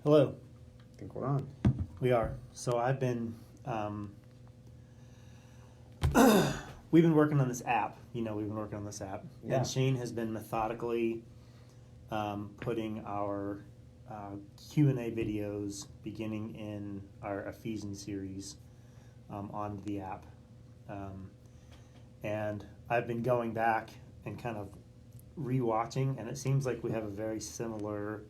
Hello. I think we're on. We are. So I've been, we've been working on this app. We've been working on this app. Yeah. And Shane has been methodically putting our Q&A videos beginning in our Ephesians series onto the app. And I've been going back and kind of rewatching, and it seems like we have a very similar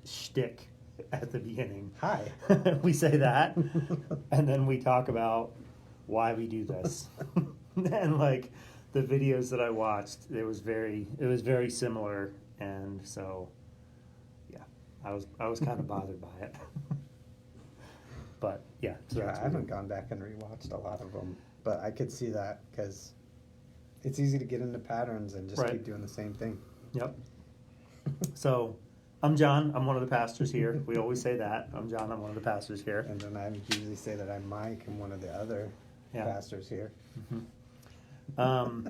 shtick at the beginning. Hi. We say that, and then we talk about why we do this. And like the videos that I watched, it was very similar, and so yeah, I was kind of bothered by it. But yeah, so I haven't gone back and rewatched a lot of them, but I could see that because it's easy to get into patterns and just keep doing the same thing. Yep. So I'm John. I'm one of the pastors here. We always say that. I'm John. I'm one of the pastors here. And then I usually say that I'm Mike. I'm one of the other pastors here. Mm-hmm.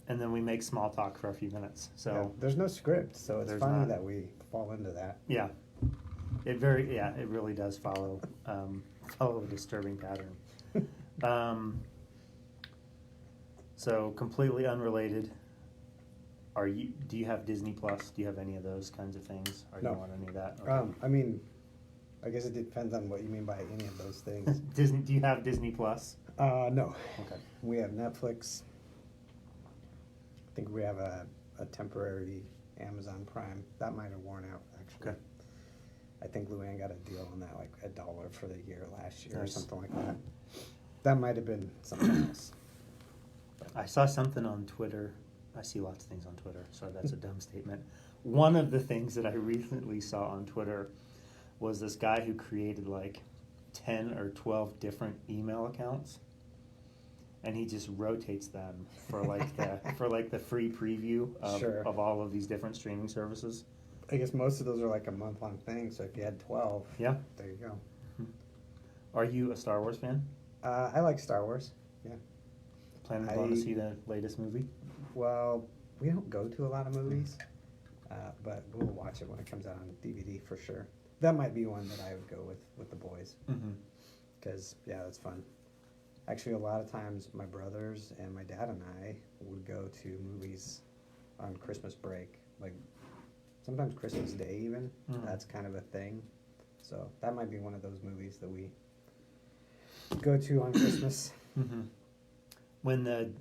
And then we make small talk for a few minutes. So yeah, there's no script, so it's funny that we fall into that. Yeah. It really does follow a disturbing pattern. So completely unrelated. Do you have Disney Plus? Do you have any of those kinds of things? Are you on any of that? Okay. I mean, I guess it depends on what you mean by any of those things. Disney? Do you have Disney Plus? No. Okay. We have Netflix. I think we have a temporary Amazon Prime. That might have worn out, actually. Okay. I think Luann got a deal on that, like $1 for the year last year or Nice. something like that. That might have been something else. I saw something on Twitter. I see lots of things on Twitter, so that's a dumb statement. One of the things that I recently saw on Twitter was this guy who created like 10 or 12 different email accounts, and he just rotates them for like the free preview of all of these different streaming services. I guess most of those are like a month-long thing, so if you had 12, yeah, there you go. Mm-hmm. Are you a Star Wars fan? I like Star Wars, yeah. Planning to see the latest movie? Well, we don't go to a lot of movies, but we'll watch it when it comes out on DVD for sure. That might be one that I would go with the boys, because, that's fun. Actually, a lot of times my brothers and my dad and I would go to movies on Christmas break, like sometimes Christmas Day even. That's kind of a thing. So that might be one of those movies that we go to on Christmas. Mm-hmm. When the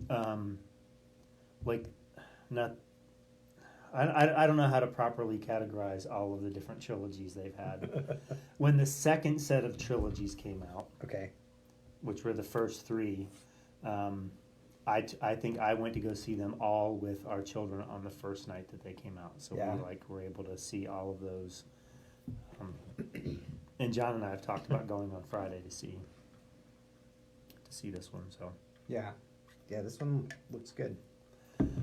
I don't know how to properly categorize all of the different trilogies they've had. When the second set of trilogies came out, okay, which were the first three, I think I went to go see them all with our children on the first night that they came out. So we were able to see all of those. And John and I have talked about going on Friday to see this one. So yeah, this one looks good.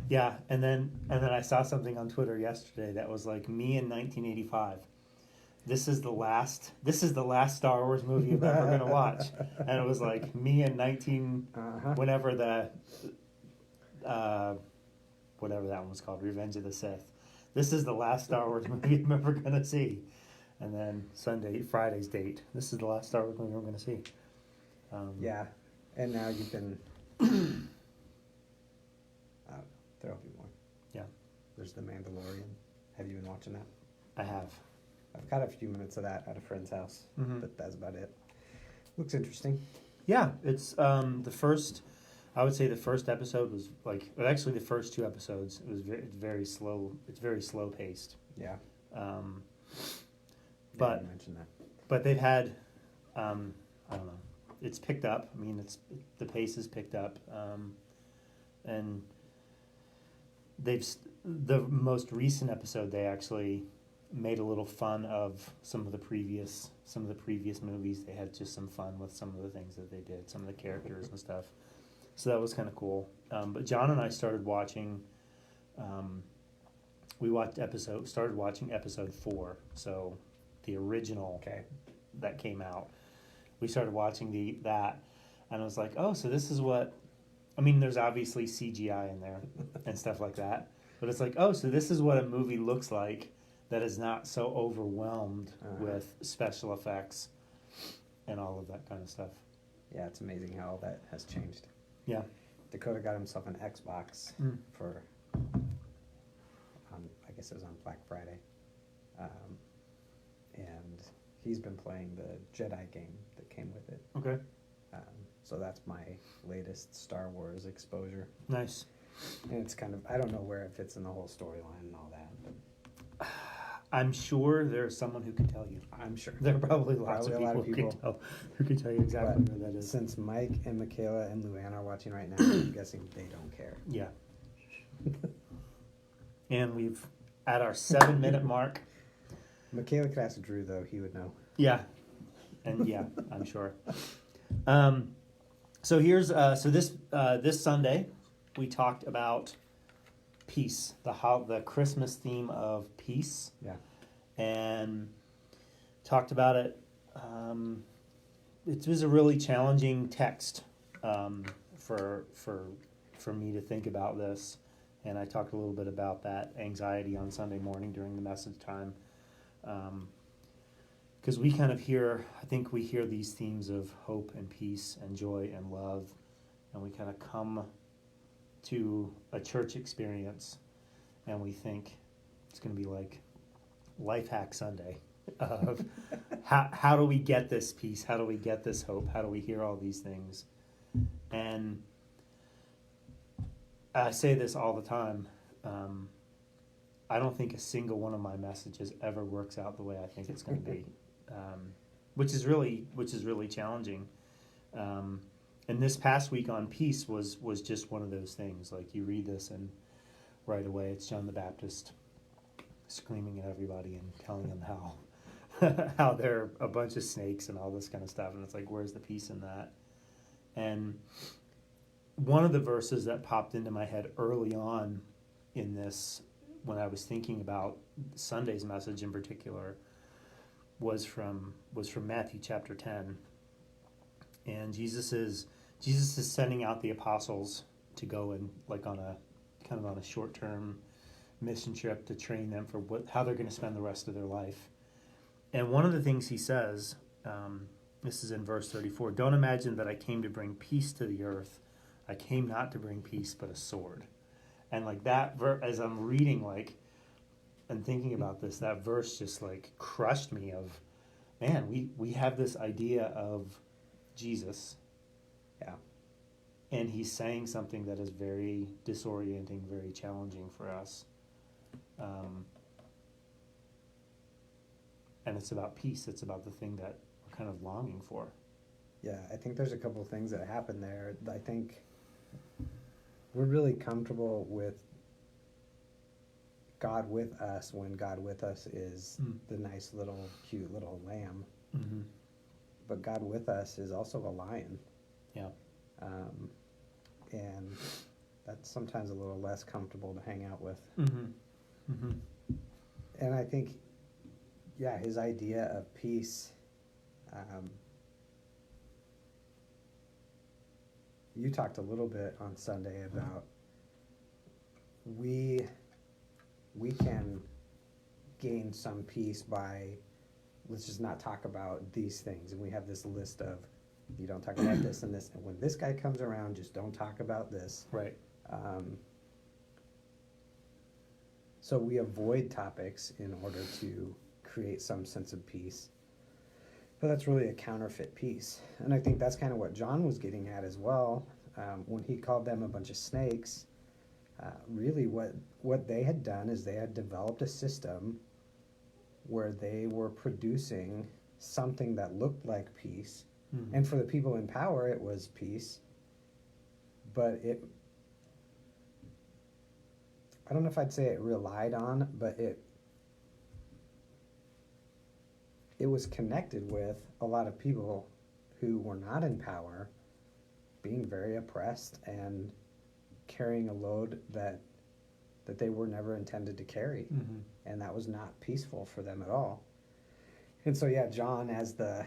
Yeah, and then I saw something on Twitter yesterday that was like, me in 1985. This is the last Star Wars movie I'm ever gonna watch, and it was like me in whenever whatever that one was called, Revenge of the Sith. This is the last Star Wars movie I'm ever gonna see, and then Friday's date. This is the last Star Wars movie I'm gonna see. Yeah, and now you've been. There'll be more. Yeah. There's The Mandalorian. Have you been watching that? I have. I've got a few minutes of that at a friend's house, but that's about it. Looks interesting. Yeah, it's the first. I would say the first episode was actually the first two episodes. It was very slow. It's very slow paced. Yeah. But you mentioned that. But they've had, I don't know. It's picked up. I mean, the pace is picked up, and the most recent episode, they actually made a little fun of some of the previous movies. They had just some fun with some of the things that they did, some of the characters and stuff. So that was kind of cool. But John and I started watching. Started watching episode 4. So the original that came out. We started watching that, and I was like, oh, so this is what. I mean, there's obviously CGI in there and stuff like that, but it's like, oh, so this is what a movie looks like that is not so overwhelmed Uh-huh. with special effects and all of that kind of stuff. Yeah, it's amazing how all that has changed. Yeah. Dakota got himself an Xbox Mm. for, I guess it was on Black Friday. And he's been playing the Jedi game that came with it. Okay. So that's my latest Star Wars exposure. Nice. And it's kind of, I don't know where it fits in the whole storyline and all that, but I'm sure there's someone who can tell you. I'm sure. There are probably lots Probably of people who can tell you exactly But where that is. since Mike and Michaela and Luann are watching right now, I'm guessing they don't care. Yeah. And we've at our 7-minute mark. Michaela could ask Drew, though. He would know. Yeah. And yeah, I'm sure. So here's this Sunday we talked about peace, the Christmas theme of peace. Yeah. And talked about it. It was a really challenging text for me to think about this, and I talked a little bit about that anxiety on Sunday morning during the message time, because we kind of I think we hear these themes of hope and peace and joy and love, and we kind of come to a church experience, and we think it's going to be like Life Hack Sunday of how do we get this peace? How do we get this hope? How do we hear all these things? And I say this all the time. I don't think a single one of my messages ever works out the way I think it's going to be, which is really challenging. And this past week on peace was just one of those things. Like, you read this and right away it's John the Baptist screaming at everybody and telling them how they're a bunch of snakes and all this kind of stuff, and it's like, where's the peace in that? And one of the verses that popped into my head early on in this, when I was thinking about Sunday's message in particular, was from Matthew chapter 10. And Jesus is sending out the apostles to go and on a short-term mission trip to train them for how they're going to spend the rest of their life. And one of the things he says, this is in verse 34, "Don't imagine that I came to bring peace to the earth. I came not to bring peace, but a sword." And like that, as I'm reading and thinking about this, that verse just crushed me. Of, man, we have this idea of Jesus, Yeah. and he's saying something that is very disorienting, very challenging for us. And it's about peace. It's about the thing that we're kind of longing for. Yeah, I think there's a couple of things that happen there. I think we're really comfortable with God with us when God with us is the nice little, cute little lamb. Mm-hmm. But God with us is also a lion. Yeah. And that's sometimes a little less comfortable to hang out with. Mm-hmm. Mm-hmm. And I think, yeah, his idea of peace, you talked a little bit on Sunday about we can gain some peace by, let's just not talk about these things. And we have this list of, you don't talk about this and this, and when this guy comes around, just don't talk about this. Right. So we avoid topics in order to create some sense of peace. But that's really a counterfeit peace. And I think that's kind of what John was getting at as well. When he called them a bunch of snakes, really what they had done is they had developed a system where they were producing something that looked like peace. Mm-hmm. And for the people in power, it was peace. But I don't know if I'd say it relied on, but it was connected with a lot of people who were not in power being very oppressed and carrying a load that they were never intended to carry. Mm-hmm. And that was not peaceful for them at all. And so, yeah, John, as the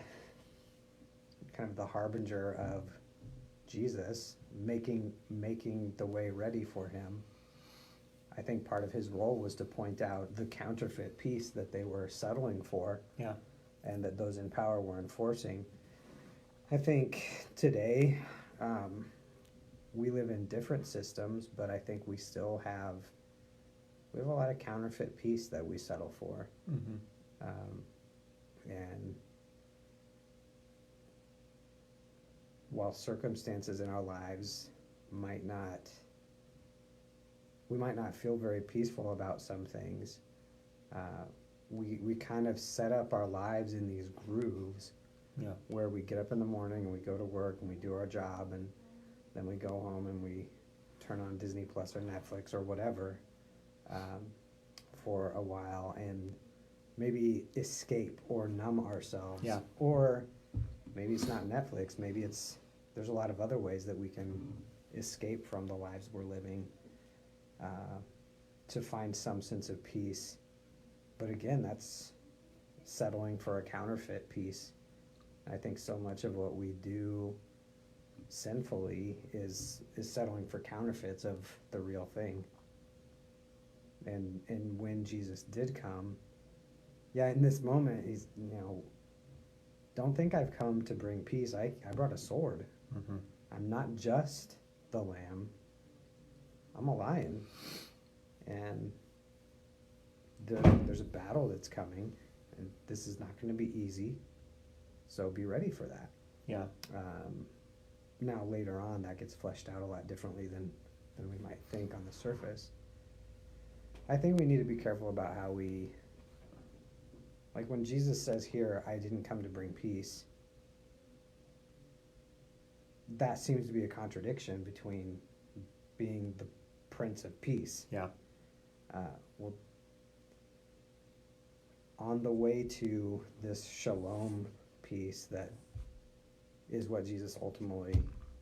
kind of the harbinger of Jesus, making the way ready for him, I think part of his role was to point out the counterfeit peace that they were settling for, Yeah. and that those in power were enforcing. I think today we live in different systems, but I think we still have a lot of counterfeit peace that we settle for. Mm-hmm. And while circumstances in our lives we might not feel very peaceful about some things, we kind of set up our lives in these grooves, Yeah. where we get up in the morning and we go to work and we do our job, and then we go home and we turn on Disney Plus or Netflix or whatever for a while, and maybe escape or numb ourselves. Yeah. Or maybe it's not Netflix, maybe there's a lot of other ways that we can escape from the lives we're living to find some sense of peace. But again, that's settling for a counterfeit peace. I think so much of what we do sinfully is settling for counterfeits of the real thing. And when Jesus did come, in this moment, he's, don't think I've come to bring peace. I brought a sword. Mm-hmm. I'm not just the lamb. I'm a lion. And there's a battle that's coming, and this is not going to be easy. So be ready for that. Yeah. Now later on, that gets fleshed out a lot differently than we might think on the surface. I think we need to be careful about how we, like when Jesus says here, I didn't come to bring peace, that seems to be a contradiction between being the Prince of Peace. Yeah. Well, on the way to this shalom peace that is what Jesus ultimately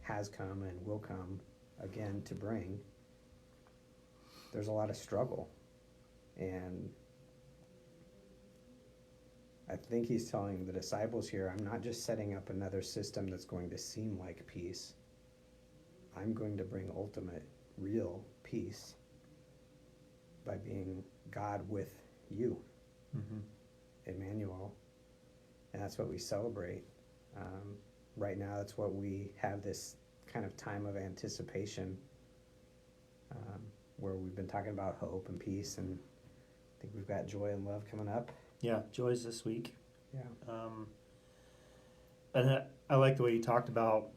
has come and will come again to bring, there's a lot of struggle. And I think he's telling the disciples here, I'm not just setting up another system that's going to seem like peace. I'm going to bring ultimate, real peace by being God with you, Mm-hmm. Emmanuel. And that's what we celebrate. Right now, that's what we have, this kind of time of anticipation, where we've been talking about hope and peace, and I think we've got joy and love coming up. Yeah. Joy's this week. Yeah. And I like the way you talked about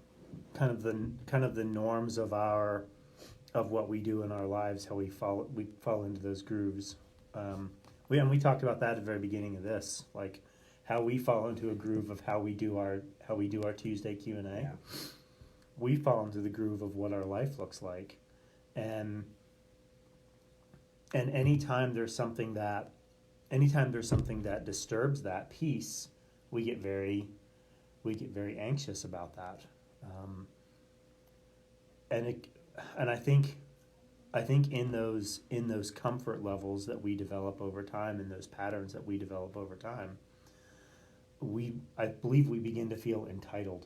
kind of the norms of what we do in our lives, how we fall into those grooves. We talked about that at the very beginning of this, like how we fall into a groove of how we do our Tuesday Q&A. Yeah. We fall into the groove of what our life looks like, and anytime there's something that disturbs that peace, we get very anxious about that, and I think in those comfort levels that we develop over time, and those patterns that we develop over time, I believe we begin to feel entitled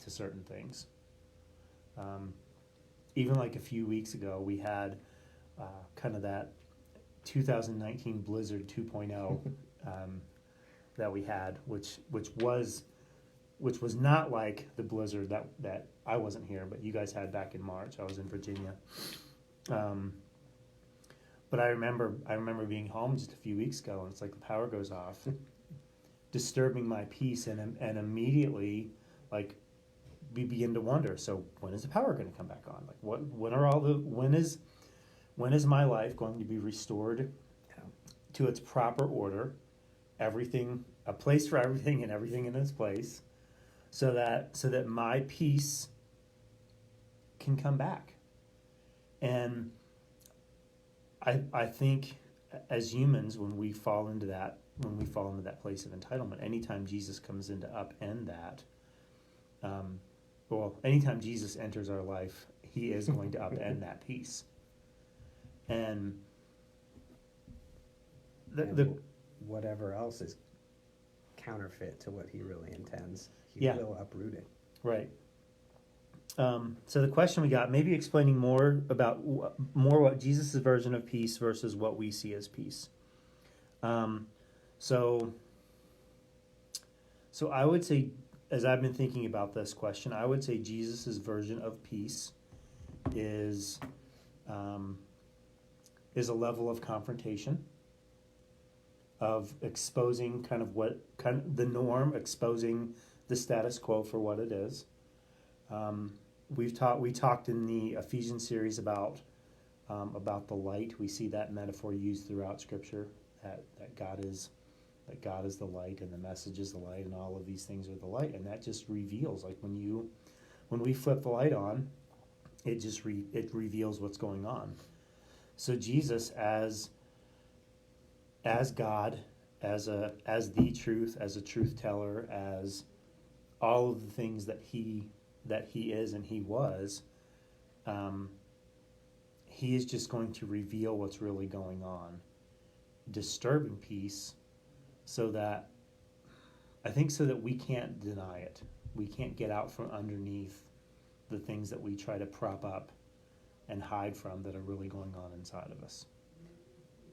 to certain things. Even like a few weeks ago, we had kind of that 2019 Blizzard 2.0 that we had, which was not like the blizzard that I wasn't here, but you guys had back in March. I was in Virginia. But I remember being home just a few weeks ago, and it's like the power goes off, disturbing my peace, and immediately, like, we begin to wonder, so when is the power going to come back on? Like, when is my life going to be restored to its proper order? Everything, a place for everything, and everything in its place, so that my peace can come back. And I think as humans, when we fall into that place of entitlement, anytime Jesus comes in to upend that, anytime Jesus enters our life, he is going to upend that peace. And the whatever else is counterfeit to what he really intends, he Yeah. will uproot it. Right. So the question we got, maybe explaining more about more what Jesus' version of peace versus what we see as peace. So I would say, as I've been thinking about this question, I would say Jesus' version of peace is a level of confrontation, of exposing kind of the norm, exposing the status quo for what it is. We talked in the Ephesians series about the light. We see that metaphor used throughout Scripture, that God is the light, and the message is the light, and all of these things are the light, and that just reveals, like when we flip the light on, it just it reveals what's going on. So Jesus as God, as the truth, as a truth teller, as all of the things that he is and he was, he is just going to reveal what's really going on, disturbing peace, so that we can't deny it. We can't get out from underneath the things that we try to prop up and hide from that are really going on inside of us.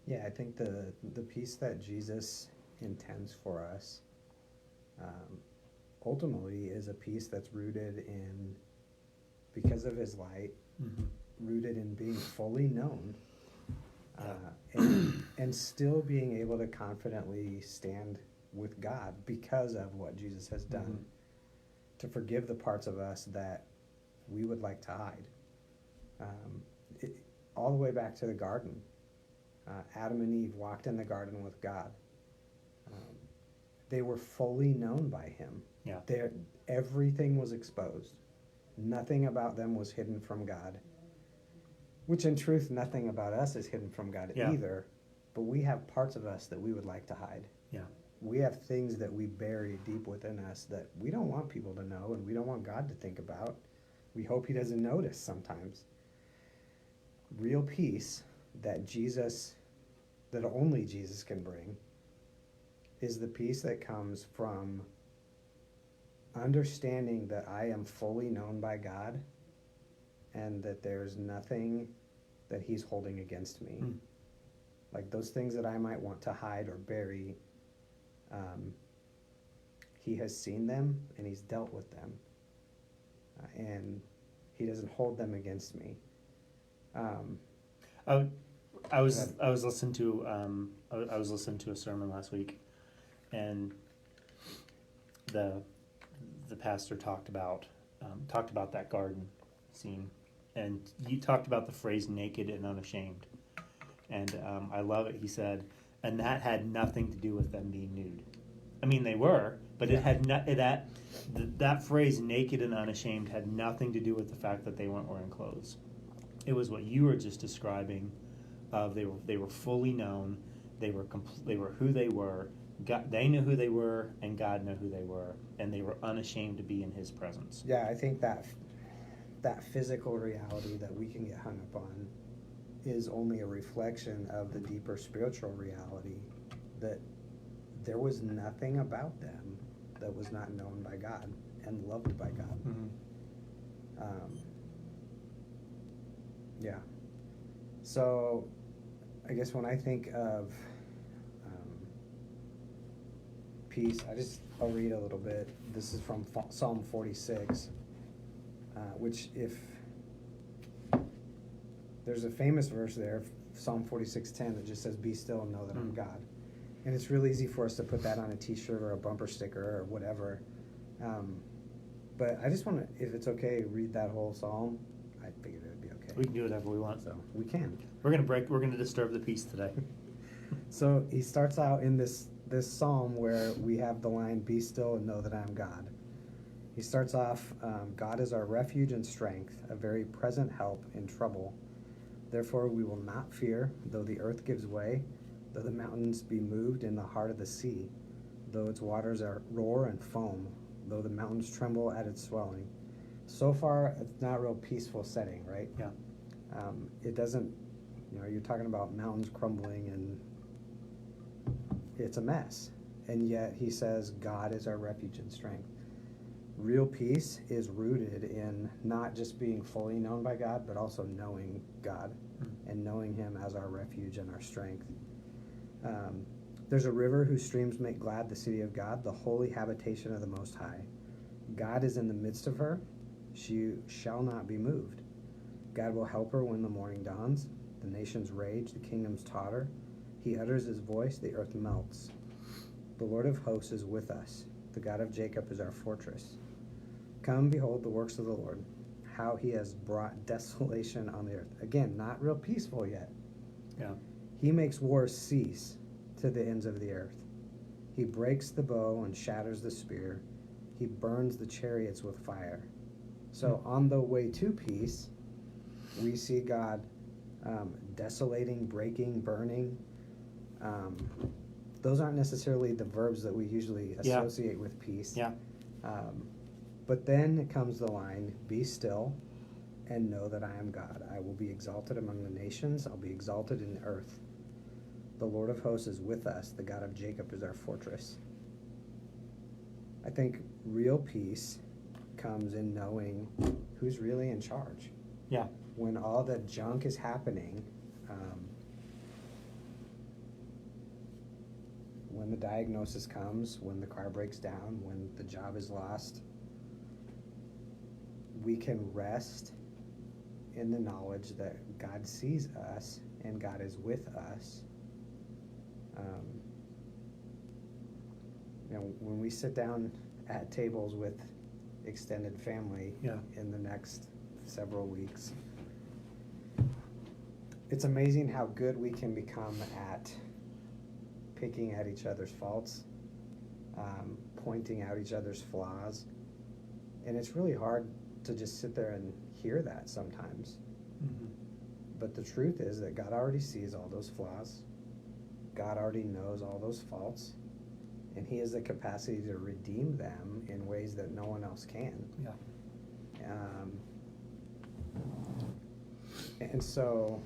Yeah, I think the peace that Jesus intends for us ultimately is a peace that's rooted in, because of his light, rooted in being fully known, and still being able to confidently stand with God because of what Jesus has done, to forgive the parts of us that we would like to hide. All the way back to the garden. Adam and Eve walked in the garden with God. They were fully known by him. Yeah. Everything was exposed. Nothing about them was hidden from God. Which in truth, nothing about us is hidden from God either. But we have parts of us that we would like to hide. Yeah. We have things that we bury deep within us that we don't want people to know, and we don't want God to think about. We hope he doesn't notice sometimes. Real peace that only Jesus can bring, is the peace that comes from understanding that I am fully known by God, and that there's nothing that he's holding against me. Like those things that I might want to hide or bury, he has seen them and he's dealt with them, and he doesn't hold them against me. I was listening to a sermon last week, and the pastor talked about that garden scene, and he talked about the phrase "naked and unashamed," and I love it. He said, and that had nothing to do with them being nude. I mean, they were, but it had that phrase "naked and unashamed" had nothing to do with the fact that they weren't wearing clothes. It was what you were just describing. They were fully known. They were who they were. They knew who they were, and God knew who they were, and they were unashamed to be in his presence. Yeah, I think that physical reality that we can get hung up on is only a reflection of the deeper spiritual reality, that there was nothing about them that was not known by God and loved by God. Yeah. So I guess when I think of peace, I'll read a little bit. This is from Psalm 46, which, if there's a famous verse there, Psalm 46:10, that just says, "Be still and know that I'm God." And it's real easy for us to put that on a t-shirt or a bumper sticker or whatever. But I just want to, if it's okay, read that whole psalm. I figured it would be okay. We can do whatever we want. So we can. We're going to disturb the peace today. So he starts out in this psalm where we have the line, "Be still and know that I am God." He starts off, "God is our refuge and strength, a very present help in trouble. Therefore we will not fear, though the earth gives way, though the mountains be moved in the heart of the sea, though its waters roar and foam, though the mountains tremble at its swelling." So far, it's not a real peaceful setting, right? Yeah. It doesn't, you're talking about mountains crumbling, and it's a mess. And yet he says, God is our refuge and strength. Real peace is rooted in not just being fully known by God, but also knowing God and knowing Him as our refuge and our strength. There's a river whose streams make glad the city of God, the holy habitation of the Most High. God is in the midst of her. She shall not be moved. God will help her when the morning dawns. The nations rage, the kingdoms totter. He utters his voice, the earth melts. The Lord of hosts is with us. The God of Jacob is our fortress. Come, behold the works of the Lord, how he has brought desolation on the earth. Again, not real peaceful yet. Yeah. He makes wars cease to the ends of the earth. He breaks the bow and shatters the spear. He burns the chariots with fire. So on the way to peace, we see God desolating, breaking, burning. Those aren't necessarily the verbs that we usually associate with peace. Yeah. But then comes the line, be still and know that I am God. I will be exalted among the nations. I'll be exalted in the earth. The Lord of hosts is with us. The God of Jacob is our fortress. I think real peace comes in knowing who's really in charge. Yeah. When all the junk is happening, when the diagnosis comes, when the car breaks down, when the job is lost, we can rest in the knowledge that God sees us and God is with us. When we sit down at tables with extended family in the next several weeks, it's amazing how good we can become at picking at each other's faults, pointing out each other's flaws. And it's really hard to just sit there and hear that sometimes. Mm-hmm. But the truth is that God already sees all those flaws. God already knows all those faults. And he has the capacity to redeem them in ways that no one else can. Yeah. And so,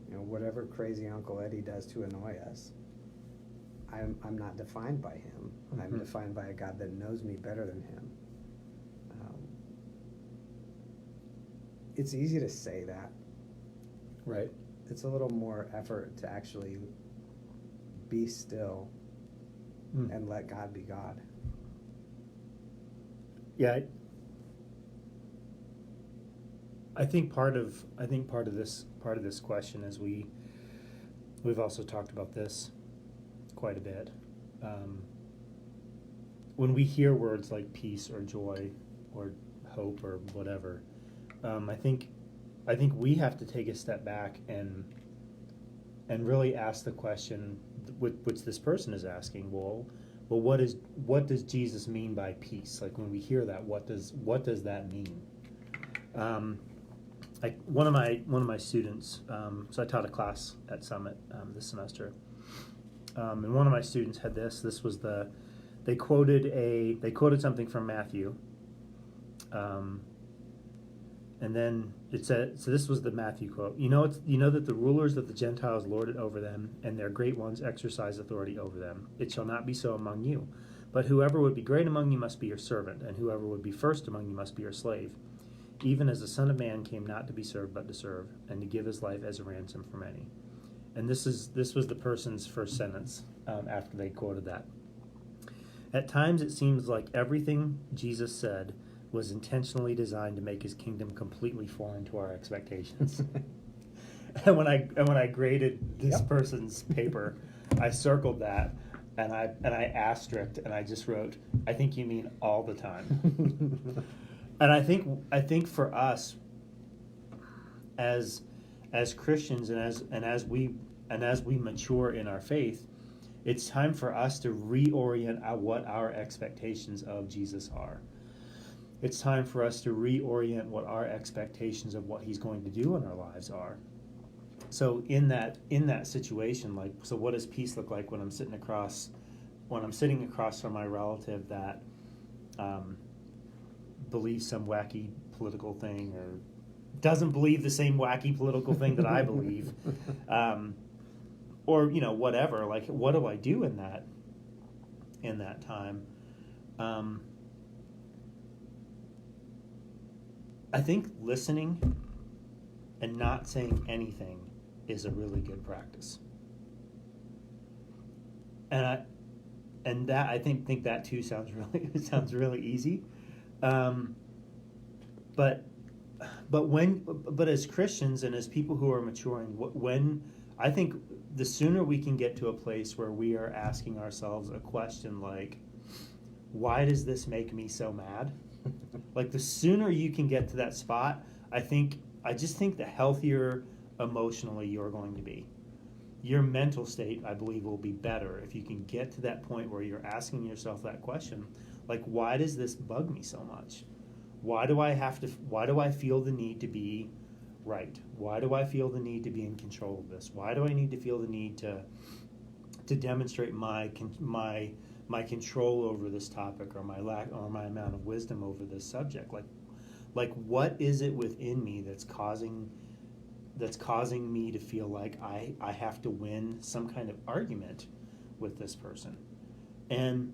whatever crazy Uncle Eddie does to annoy us, I'm not defined by him. Mm-hmm. I'm defined by a God that knows me better than him. It's easy to say that. Right. It's a little more effort to actually be still and let God be God. Yeah. I think part of this question is we've also talked about this quite a bit. When we hear words like peace or joy or hope or whatever, I think we have to take a step back and really ask the question which this person is asking. Well, what does Jesus mean by peace? Like when we hear that, what does that mean? Like one of my students, so I taught a class at Summit this semester, and one of my students had this. This was they quoted something from Matthew, and then it said, so this was the Matthew quote. You know that the rulers of the Gentiles lord it over them, and their great ones exercise authority over them. It shall not be so among you, but whoever would be great among you must be your servant, and whoever would be first among you must be your slave. Even as the Son of Man came not to be served, but to serve, and to give his life as a ransom for many. And this was the person's first sentence after they quoted that. At times it seems like everything Jesus said was intentionally designed to make his kingdom completely foreign to our expectations. And when I graded this person's paper, I circled that and I asterisked and I just wrote, I think you mean all the time. And I think for us as Christians and as we mature in our faith, it's time for us to reorient what our expectations of Jesus are. It's time for us to reorient what our expectations of what he's going to do in our lives are. So in that situation, like, so what does peace look like when I'm sitting across from my relative that believes some wacky political thing or doesn't believe the same wacky political thing that I believe, or whatever. Like, what do I do in that time? Um, I think listening and not saying anything is a really good practice. And that I think that too sounds really easy. Um, but but as Christians and as people who are maturing, when I think the sooner we can get to a place where we are asking ourselves a question like, why does this make me so mad? Like, the sooner you can get to that spot, I just think the healthier emotionally you're going to be. Your mental state, I believe, will be better if you can get to that point where you're asking yourself that question, like, why does this bug me so much? Why do I feel the need to be right? Why do I feel the need to be in control of this? Why do I need to feel the need to demonstrate my control over this topic, or my amount of wisdom over this subject? Like what is it within me that's causing me to feel like I have to win some kind of argument with this person? And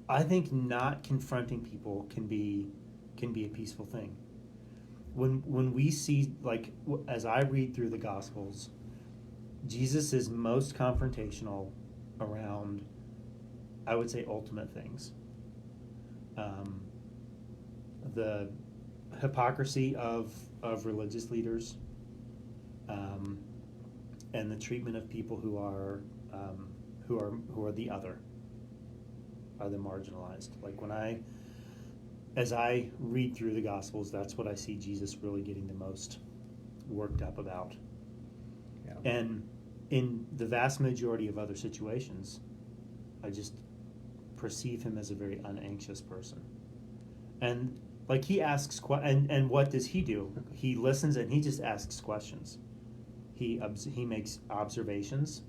I think not confronting people can be a peaceful thing. When we see, like, as I read through the Gospels, Jesus is most confrontational around, I would say, ultimate things. The hypocrisy of religious leaders, and the treatment of people who are the other, are the marginalized. Like, as I read through the Gospels, that's what I see Jesus really getting the most worked up about. Yeah. And in the vast majority of other situations, I just perceive him as a very unanxious person. And like, he asks and what does he do? He listens and he just asks questions. He makes observations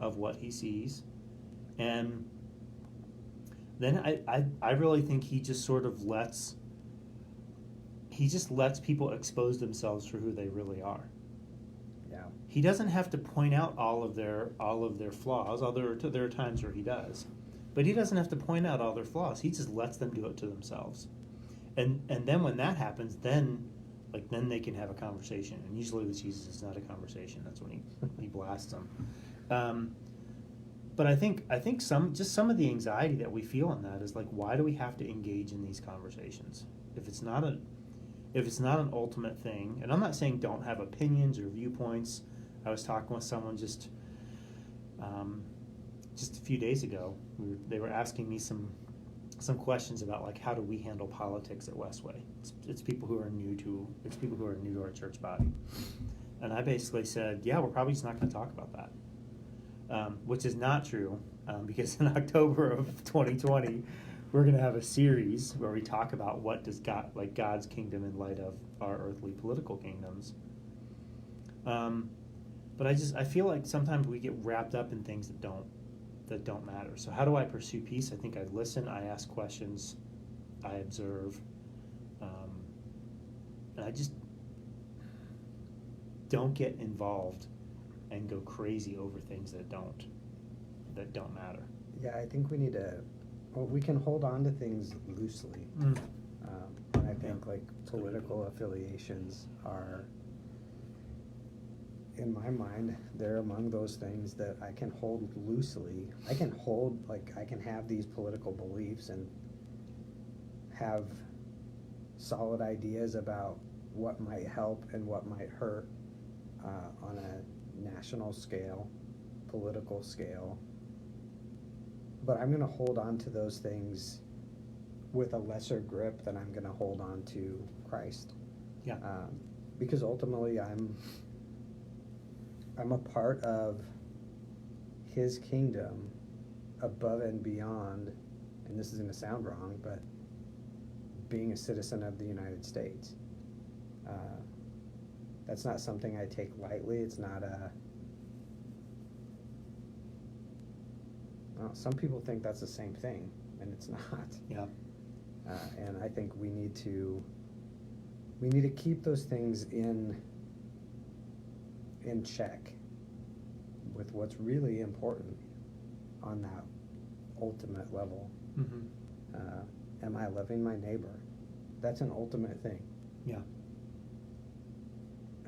of what he sees, and then I really think he just sort of lets people expose themselves for who they really are. Yeah. He doesn't have to point out all of their flaws, although there are times where he does. But he doesn't have to point out all their flaws. He just lets them do it to themselves. And then when that happens, then they can have a conversation. And usually with Jesus, it's not a conversation. That's when he blasts them. But I think some of the anxiety that we feel in that is like, why do we have to engage in these conversations if it's not an ultimate thing? And I'm not saying don't have opinions or viewpoints. I was talking with someone just a few days ago. They were asking me some questions about, like, how do we handle politics at WestWay? It's people who are new to our church body, and I basically said, yeah, we're probably just not going to talk about that. Which is not true, because in October of 2020, we're going to have a series where we talk about what does God's kingdom in light of our earthly political kingdoms. But I feel like sometimes we get wrapped up in things that don't matter. So how do I pursue peace? I think I listen, I ask questions, I observe, and I just don't get involved and go crazy over things that don't matter. Yeah, I think we need we can hold on to things loosely. And I think like political affiliations are, in my mind, they're among those things that I can hold loosely. I can have these political beliefs and have solid ideas about what might help and what might hurt on a national scale, political scale. But I'm going to hold on to those things with a lesser grip than I'm going to hold on to Christ. Yeah. Because ultimately I'm a part of his kingdom above and beyond, and this is going to sound wrong, but being a citizen of the United States. That's not something I take lightly. It's not well, some people think that's the same thing, and it's not. Yeah. And I think we need to keep those things in check. with what's really important on that ultimate level. Mm-hmm. Am I loving my neighbor? That's an ultimate thing. Yeah.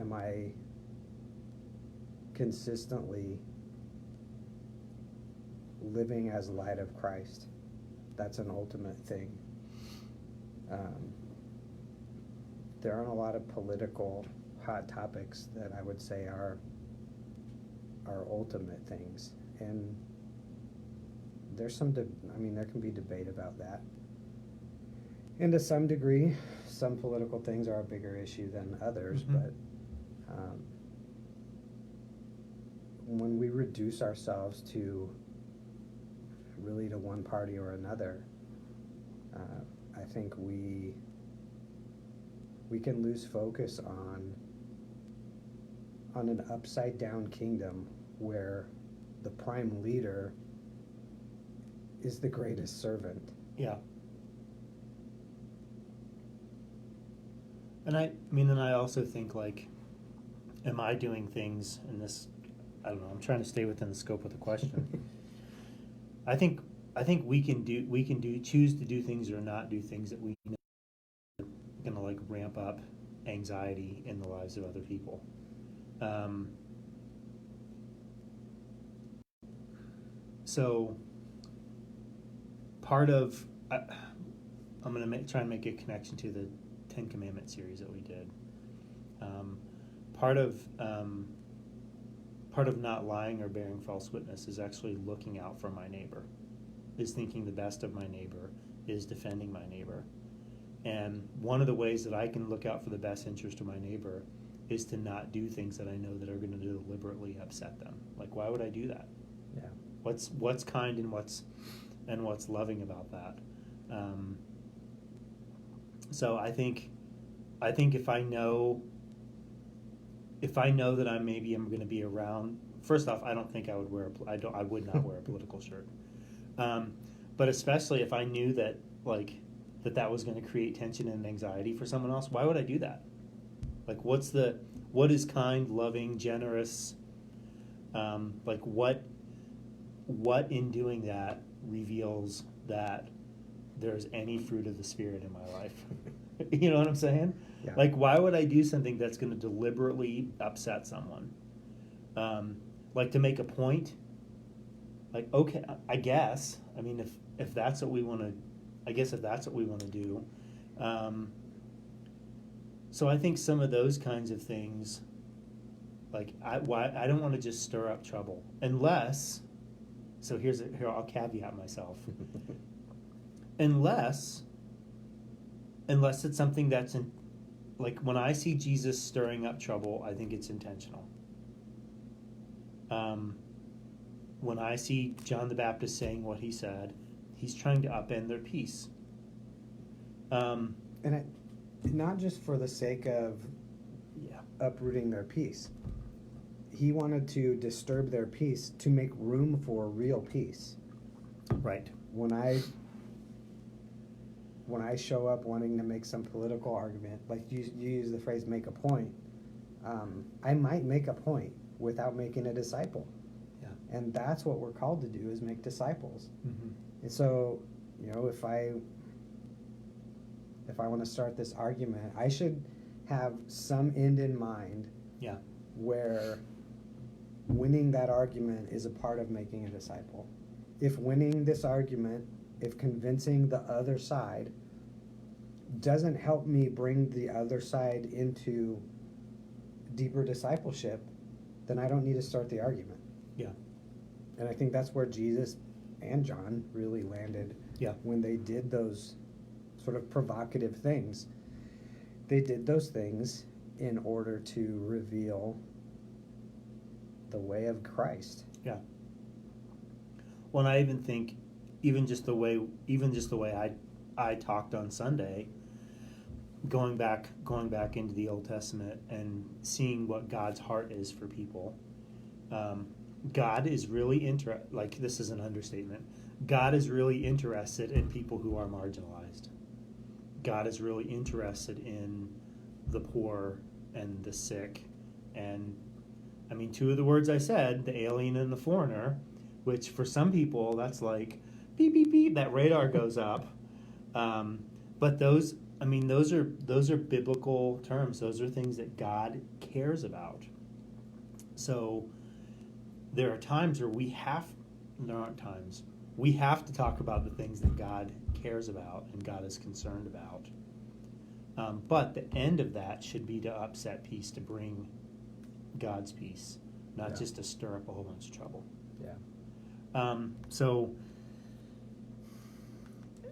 Am I consistently living as light of Christ? That's an ultimate thing. There aren't a lot of political hot topics that I would say are ultimate things, and there's some there can be debate about that, and to some degree some political things are a bigger issue than others. Mm-hmm. But when we reduce ourselves to really to one party or another, I think we can lose focus on an upside down kingdom where the prime leader is the greatest servant. Yeah. And I also think, like, am I doing things in this, I don't know, I'm trying to stay within the scope of the question. I think we can choose to do things or not do things that we know are going to, like, ramp up anxiety in the lives of other people. So part of, I'm going to try and make a connection to the Ten Commandments series that we did. Part of not lying or bearing false witness is actually looking out for my neighbor, is thinking the best of my neighbor, is defending my neighbor. And one of the ways that I can look out for the best interest of my neighbor is to not do things that I know that are going to deliberately upset them. Like, why would I do that? Yeah. What's kind and what's loving about that? So I think if I know that I'm going to be around. First off, I don't think I would would not wear a political shirt. But especially if I knew that that was going to create tension and anxiety for someone else, why would I do that? Like, what is kind, loving, generous? What in doing that reveals that there's any fruit of the Spirit in my life? You know what I'm saying? Yeah. Like, why would I do something that's going to deliberately upset someone? Like, to make a point? Like, okay, I guess. I mean, if that's what we want to, I guess if that's what we want to do. So I think some of those kinds of things, like, I don't want to just stir up trouble unless. So here I'll caveat myself. Unless it's something that's like, when I see Jesus stirring up trouble, I think it's intentional. When I see John the Baptist saying what he said, he's trying to upend their peace. And not just for the sake of uprooting their peace. He wanted to disturb their peace to make room for real peace. Right. When I show up wanting to make some political argument, like you use the phrase "make a point," I might make a point without making a disciple. Yeah. And that's what we're called to do, is make disciples. Mm-hmm. And so, if I want to start this argument, I should have some end in mind. Yeah. Where winning that argument is a part of making a disciple. If winning this argument, if convincing the other side doesn't help me bring the other side into deeper discipleship, then I don't need to start the argument. Yeah. And I think that's where Jesus and John really landed. Yeah. When they did those sort of provocative things. They did those things in order to reveal the way of Christ. Yeah. Well, and I even think, even just the way I talked on Sunday, going back into the Old Testament and seeing what God's heart is for people. God is really like, this is an understatement. God is really interested in people who are marginalized. God is really interested in the poor and the sick and I mean, two of the words I said, the alien and the foreigner, which for some people that's like beep beep beep, that radar goes up. But those, I mean, those are biblical terms. Those are things that God cares about. So there are times where there aren't times. We have to talk about the things that God cares about and God is concerned about. But the end of that should be to upset peace, to bring God's peace, not just to stir up a whole bunch of trouble. Yeah. So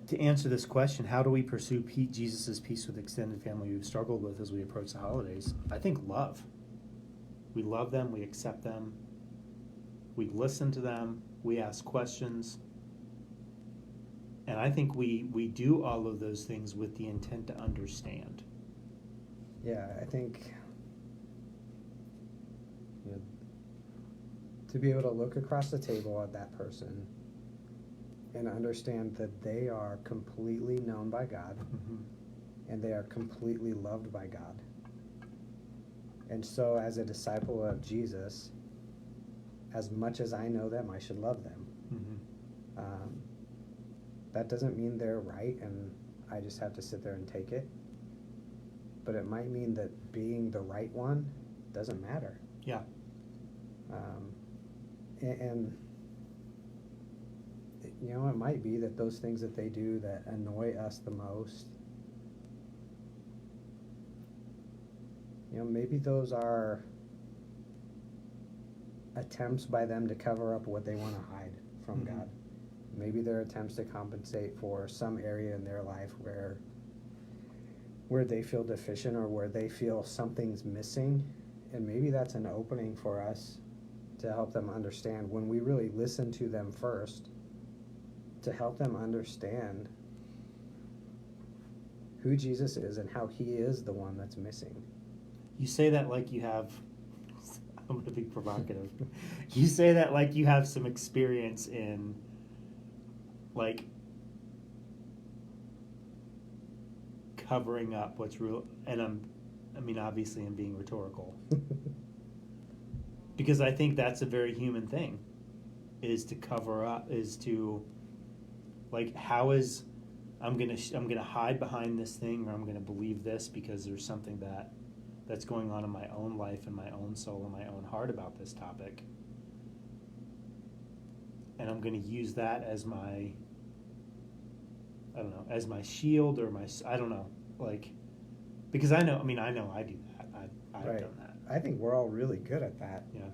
to answer this question, how do we pursue Jesus' peace with extended family we've struggled with as we approach the holidays? I think love. We love them, we accept them, we listen to them, we ask questions. And I think we do all of those things with the intent to understand. Yeah, I think to be able to look across the table at that person and understand that they are completely known by God, and they are completely loved by God. And so as a disciple of Jesus, as much as I know them, I should love them. That doesn't mean they're right and I just have to sit there and take it. But it might mean that being the right one doesn't matter. Yeah. And it might be that those things that they do that annoy us the most, maybe those are attempts by them to cover up what they want to hide from God. Maybe they're attempts to compensate for some area in their life where they feel deficient or where they feel something's missing. And maybe that's an opening for us to help them understand, when we really listen to them first, to help them understand who Jesus is and how he is the one that's missing. You say that like you have, I'm going to be provocative. You say that like you have some experience in, like, covering up what's real. And obviously I'm being rhetorical. Because I think that's a very human thing, is to cover up, is to, like, how is, I'm gonna hide behind this thing, or I'm gonna believe this because there's something that's going on in my own life and my own soul and my own heart about this topic, and I'm gonna use that as my, I don't know, as my shield or my, I don't know, like, because I know I do that. I've Right. done that. I think we're all really good at that. Yeah.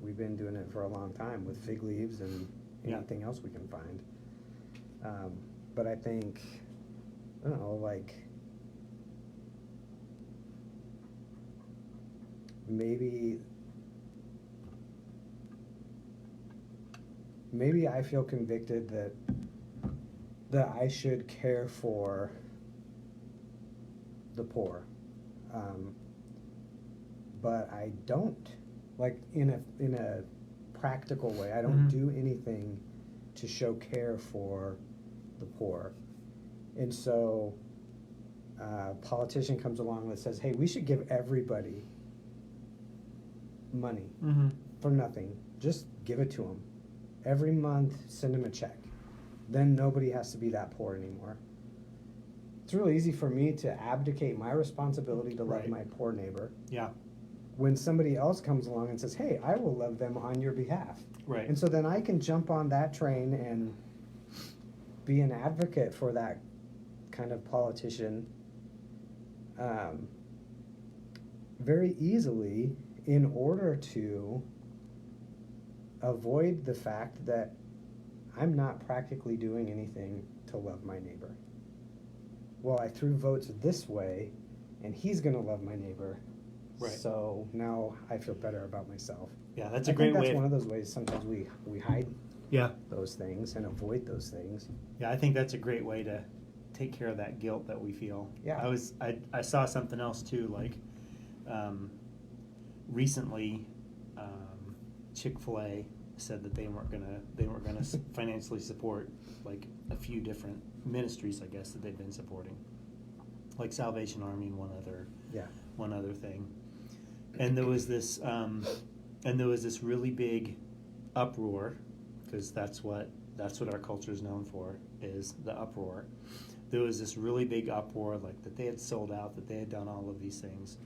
We've been doing it for a long time with fig leaves and anything else we can find. But I think, I don't know, like, maybe I feel convicted that I should care for the poor. But I don't, like, in a practical way, I don't do anything to show care for the poor. And so a politician comes along that says, hey, we should give everybody money for nothing. Just give it to them. Every month, send them a check. Then nobody has to be that poor anymore. It's really easy for me to abdicate my responsibility to love my poor neighbor. Yeah. When somebody else comes along and says, hey, I will love them on your behalf. Right. And so then I can jump on that train and be an advocate for that kind of politician very easily, in order to avoid the fact that I'm not practically doing anything to love my neighbor. Well, I threw votes this way, and he's going to love my neighbor. Right. So now I feel better about myself. Yeah, that's a great way. That's one of those ways sometimes we hide Yeah. those things and avoid those things. Yeah, I think that's a great way to take care of that guilt that we feel. Yeah. I saw something else too, like recently Chick-fil-A said that they weren't gonna financially support, like, a few different ministries, I guess, that they've been supporting, like Salvation Army and one other thing. and there was this really big uproar, because that's what our culture is known for, is the uproar. There was this really big uproar, like that they had sold out, that they had done all of these things,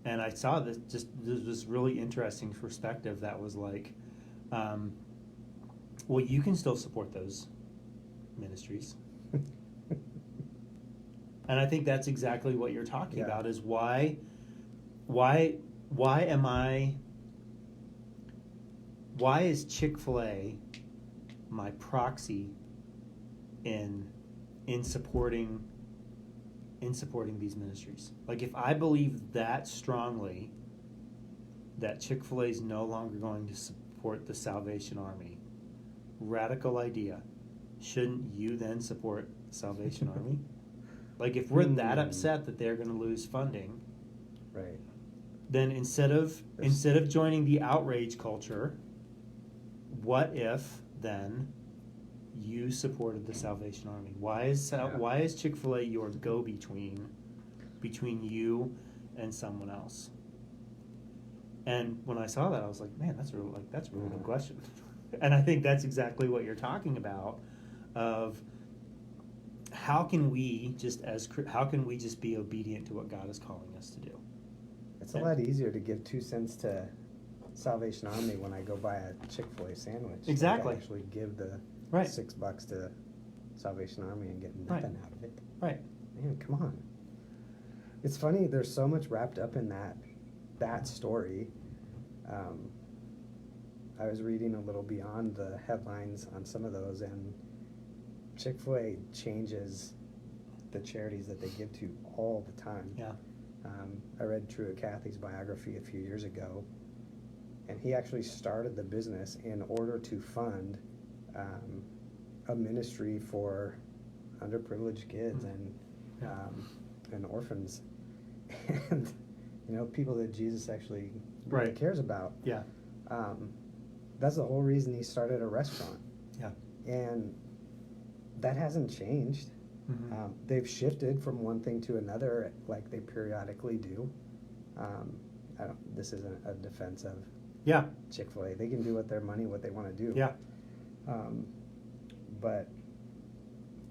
and I saw this really interesting perspective that was like, well, you can still support those ministries. And I think that's exactly what you're talking about, is why is Chick-fil-A my proxy in supporting these ministries? Like, if I believe that strongly that Chick-fil-A is no longer going to support the Salvation Army, radical idea, shouldn't you then support the Salvation Army? Like, if we're that upset that they're going to lose funding, right, then instead of joining the outrage culture, what if then you supported the Salvation Army? Why is Chick-fil-A your go-between between you and someone else? And when I saw that, I was like, man, that's a really good question. And I think that's exactly what you're talking about, of how can we just be obedient to what God is calling us to do? It's a lot easier to give 2 cents to Salvation Army when I go buy a Chick-fil-A sandwich. Exactly. I actually give the Right. $6 to Salvation Army and get nothing out of it. Right. Man, come on. It's funny, there's so much wrapped up in that story. I was reading a little beyond the headlines on some of those, and Chick-fil-A changes the charities that they give to all the time. Yeah. I read Truett Cathy's biography a few years ago, and he actually started the business in order to fund a ministry for underprivileged kids and orphans, and people that Jesus actually really cares about. Yeah. That's the whole reason he started a restaurant. Yeah. And that hasn't changed. Mm-hmm. They've shifted from one thing to another, like they periodically do. This isn't a defense of Chick-fil-A. They can do with their money what they want to do. Yeah. But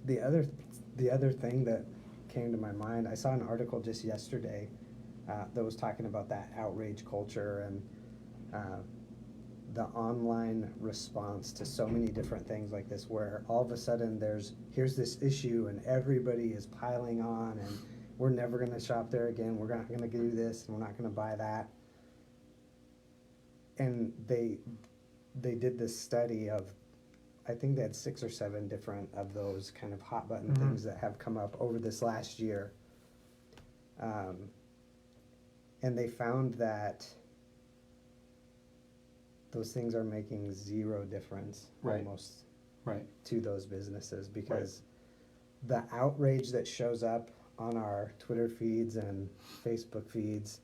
the other thing that came to my mind, I saw an article just yesterday that was talking about that outrage culture and the online response to so many different things like this, where all of a sudden here's this issue and everybody is piling on, and we're never going to shop there again, we're not going to do this, and we're not going to buy that. And they did this study of, I think they had 6 or 7 different of those kind of hot button things that have come up over this last year. And they found that those things are making zero difference almost to those businesses, because the outrage that shows up on our Twitter feeds and Facebook feeds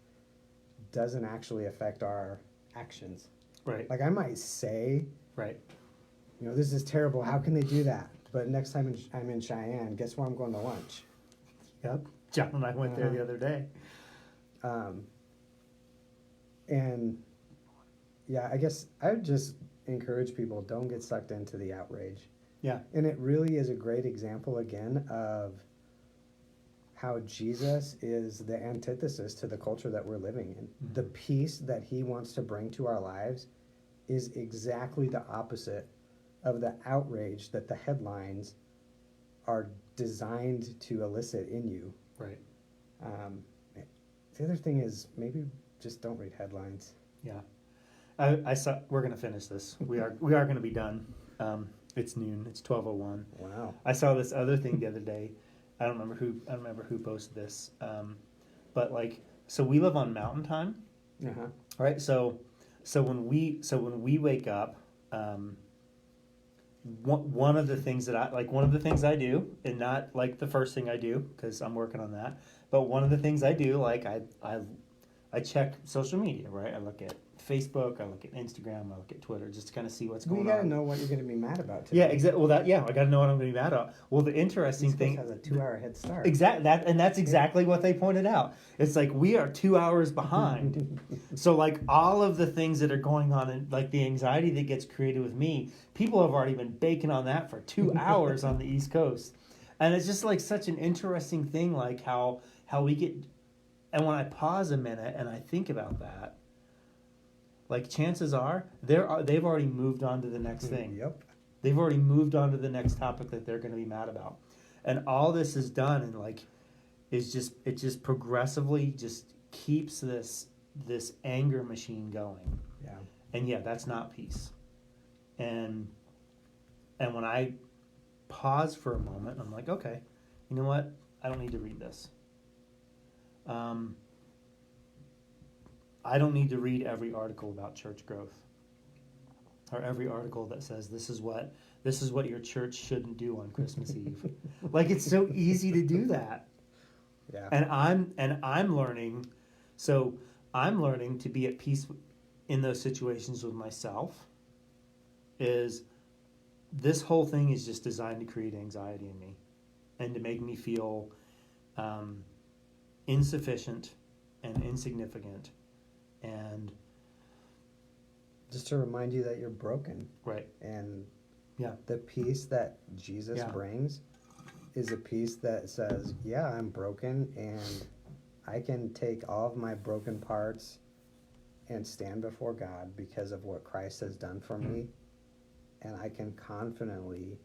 doesn't actually affect our actions. Right. Like, I might say, this is terrible, how can they do that? But next time I'm in Cheyenne, guess where I'm going to lunch? Yep. John and I went there the other day. And yeah, I guess I would just encourage people, don't get sucked into the outrage. Yeah. And it really is a great example, again, of how Jesus is the antithesis to the culture that we're living in. Mm-hmm. The peace that he wants to bring to our lives is exactly the opposite of the outrage that the headlines are designed to elicit in you. Right. The other thing is, maybe just don't read headlines. Yeah. I saw. We're going to finish this. We are going to be done. It's noon. It's 12:01. Wow. I saw this other thing the other day. I don't remember who posted this. But so we live on Mountain Time. Uh-huh. Right. So when we wake up, one of the things I do, and not like the first thing I do, because I'm working on that, but one of the things I do, I check social media, right? I look at Facebook, I look at Instagram, I look at Twitter, just to kind of see what's going You got to on. know what you're going to be mad about today. Yeah, exactly. Well, I got to know what I'm going to be mad at. Well, the interesting East Coast thing has a 2-hour head start. that's exactly what they pointed out. It's like we are 2 hours behind. So like all of the things that are going on, and like the anxiety that gets created with me, people have already been baking on that for 2 hours on the East Coast, and it's just like such an interesting thing, like how we get. And when I pause a minute and I think about that, like chances are they've already moved on to the next thing. Yep. They've already moved on to the next topic that they're going to be mad about. And all this is done and like it just progressively just keeps this anger machine going. Yeah. And yeah, that's not peace. And when I pause for a moment, I'm like, okay, you know what? I don't need to read this. I don't need to read every article about church growth, or every article that says this is what your church shouldn't do on Christmas Eve. Like it's so easy to do that. Yeah. And I'm learning, so I'm learning to be at peace in those situations with myself. Is this whole thing is just designed to create anxiety in me, and to make me feel insufficient and insignificant, and just to remind you that you're broken. right. And Yeah. the peace that Jesus Yeah. brings is a peace that says, yeah, I'm broken, and I can take all of my broken parts and stand before God because of what Christ has done for me, and I can confidently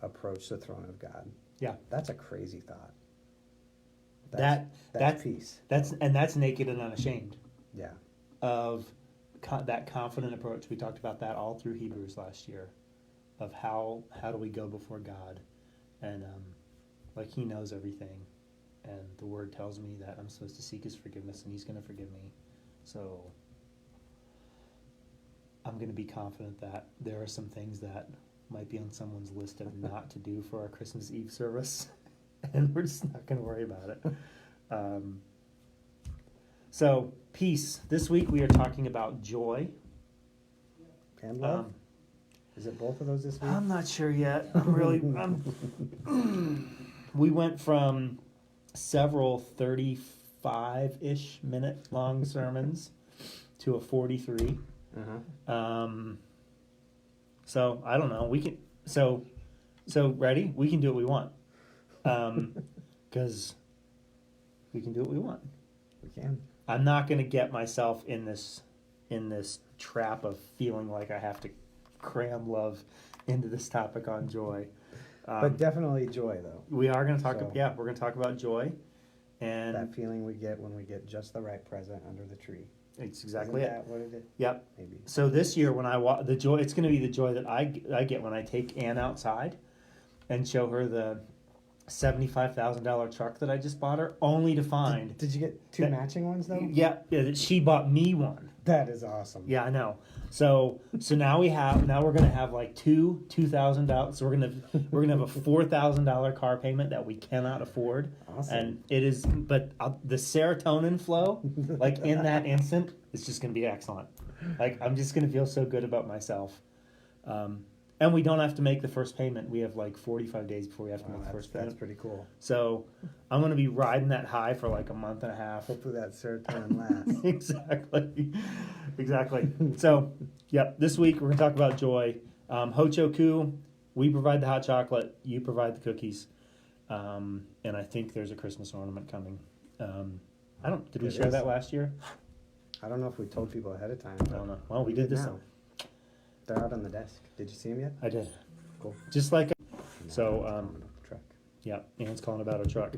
approach the throne of God. Yeah. That's a crazy thought. That's peace. That's naked and unashamed Yeah. of that confident approach. We talked about that all through Hebrews last year, of how do we go before God, and like He knows everything, and the Word tells me that I'm supposed to seek His forgiveness, and He's going to forgive me. So I'm going to be confident that there are some things that might be on someone's list of not to do for our Christmas Eve service, and we're just not going to worry about it. So peace. This week we are talking about joy. And love. Is it both of those this week? I'm not sure yet. We went from several 35-ish minute long sermons to a 43. Uh-huh. So I don't know. We can. So ready? We can do what we want. Because we can do what we want. We can. I'm not going to get myself in this trap of feeling like I have to cram love into this topic on joy. But definitely joy, though. We are going to talk. So- We're going to talk about joy, and That feeling we get when we get just the right present under the tree. it's exactly Isn't it. that what it is? Yep. Maybe. So this year, when I the joy, it's going to be the joy that I get when I take Ann outside, and show her the $75,000 truck that I just bought her, only to find. Did you get two that- matching ones, though? Yeah, that she bought me one. That is awesome. Yeah, I know. So now we're gonna have like $2,000. So we're gonna have a $4,000 car payment that we cannot afford. Awesome. And it is, but the serotonin flow, like in that instant, is just gonna be excellent. Like I'm just gonna feel so good about myself. And we don't have to make the first payment. We have like 45 days before we have to make the first That's payment. pretty cool. So I'm going to be riding that high for like a month and a half. Hopefully that serotonin lasts. Exactly. So, yep, this week we're going to talk about joy. Hochoku, we provide the hot chocolate, you provide the cookies. And I think there's a Christmas ornament coming. Did we It share is. that last year? I don't know if we told people ahead of time. I don't know. Well, we did this. now. They're out on the desk. Did you see them yet? I did. Cool. Just like, so, Truck. yeah, Ann's calling about a truck.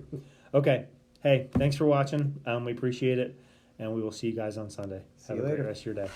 Okay. Hey, thanks for watching. We appreciate it. And we will see you guys on Sunday. See Have you a great later. rest of your day.